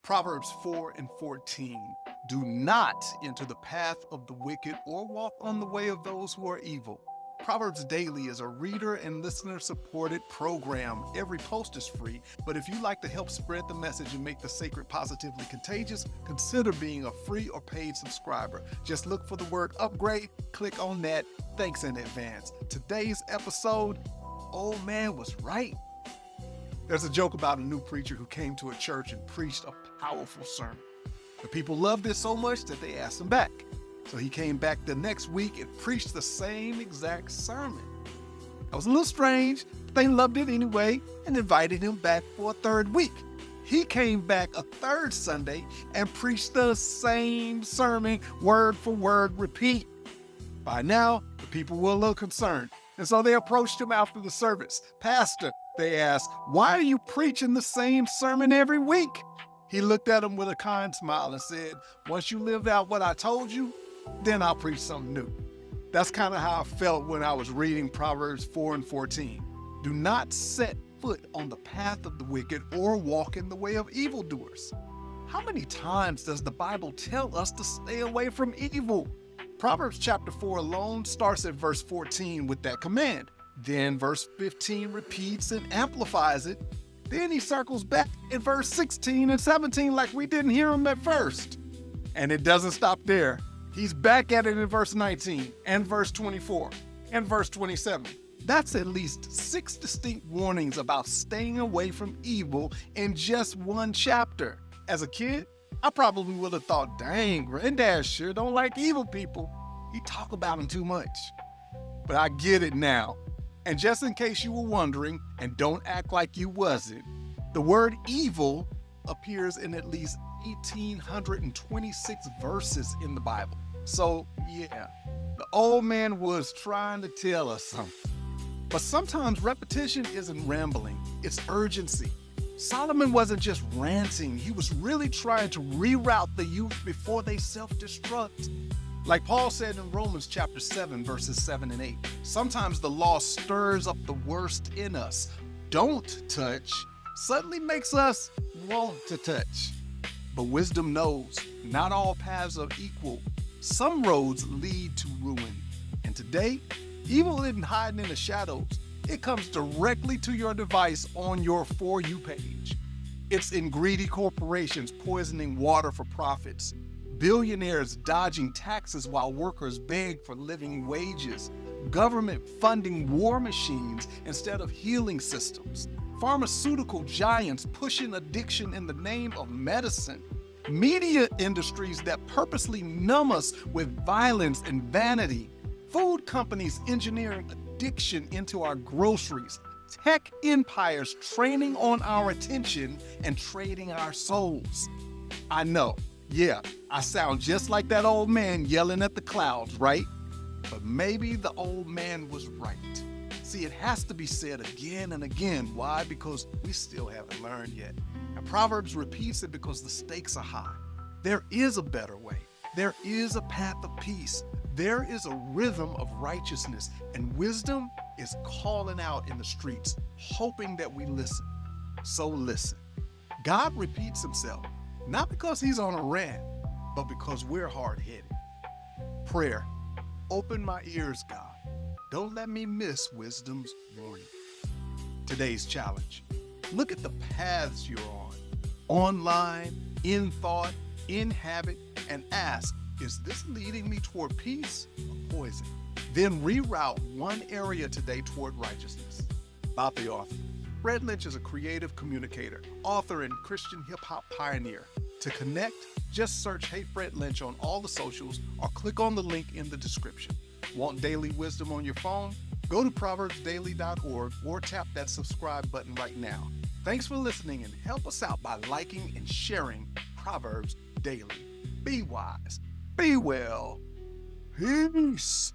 Proverbs 4 and 14. Do not enter the path of the wicked or walk on the way of those who are evil. Proverbs Daily is a reader and listener supported program. Every post is free, but if you'd like to help spread the message and make the sacred positively contagious, consider being a free or paid subscriber. Just look for the word upgrade, click on that. Thanks in advance. Today's episode, Old Man Was Right. There's a joke about a new preacher who came to a church and preached a powerful sermon. The people loved it so much that they asked him back. So he came back the next week and preached the same exact sermon. That was a little strange, but they loved it anyway and invited him back for a third week. He came back a third Sunday and preached the same sermon, word for word, repeat. By now, the people were a little concerned, and so they approached him after the service. Pastor, they asked, why are you preaching the same sermon every week? He looked at them with a kind smile and said, once you live out what I told you, then I'll preach something new. That's kind of how I felt when I was reading Proverbs 4 and 14. Do not set foot on the path of the wicked or walk in the way of evildoers. How many times does the Bible tell us to stay away from evil? Proverbs chapter 4 alone starts at verse 14 with that command. Then verse 15 repeats and amplifies it. Then he circles back in verse 16 and 17 like we didn't hear him at first. And it doesn't stop there. He's back at it in verse 19 and verse 24 and verse 27. That's at least 6 distinct warnings about staying away from evil in just one chapter. As a kid, I probably would have thought, dang, Granddad sure don't like evil people. He talk about them too much. But I get it now. And just in case you were wondering, and don't act like you wasn't, the word evil appears in at least 1,826 verses in the Bible. So yeah, the old man was trying to tell us something. But sometimes repetition isn't rambling, it's urgency. Solomon wasn't just ranting, he was really trying to reroute the youth before they self-destruct. Like Paul said in Romans chapter 7, verses 7 and 8, sometimes the law stirs up the worst in us. Don't touch suddenly makes us want to touch. But wisdom knows not all paths are equal. Some roads lead to ruin. And today, evil isn't hiding in the shadows. It comes directly to your device on your For You page. It's in greedy corporations poisoning water for profits. Billionaires dodging taxes while workers beg for living wages. Government funding war machines instead of healing systems. Pharmaceutical giants pushing addiction in the name of medicine. Media industries that purposely numb us with violence and vanity. Food companies engineering addiction into our groceries. Tech empires training on our attention and trading our souls. I know. Yeah, I sound just like that old man yelling at the clouds, right? But maybe the old man was right. See, it has to be said again and again. Why? Because we still haven't learned yet. And Proverbs repeats it because the stakes are high. There is a better way. There is a path of peace. There is a rhythm of righteousness. And wisdom is calling out in the streets, hoping that we listen. So listen. God repeats himself. Not because he's on a rant, but because we're hard-headed. Prayer, open my ears, God. Don't let me miss wisdom's warning. Today's challenge, look at the paths you're on, online, in thought, in habit, and ask, is this leading me toward peace or poison? Then reroute one area today toward righteousness. About the author. Fred Lynch is a creative communicator, author, and Christian hip-hop pioneer. To connect, just search Hey Fred Lynch on all the socials or click on the link in the description. Want daily wisdom on your phone? Go to proverbsdaily.org or tap that subscribe button right now. Thanks for listening and help us out by liking and sharing Proverbs Daily. Be wise, be well, peace.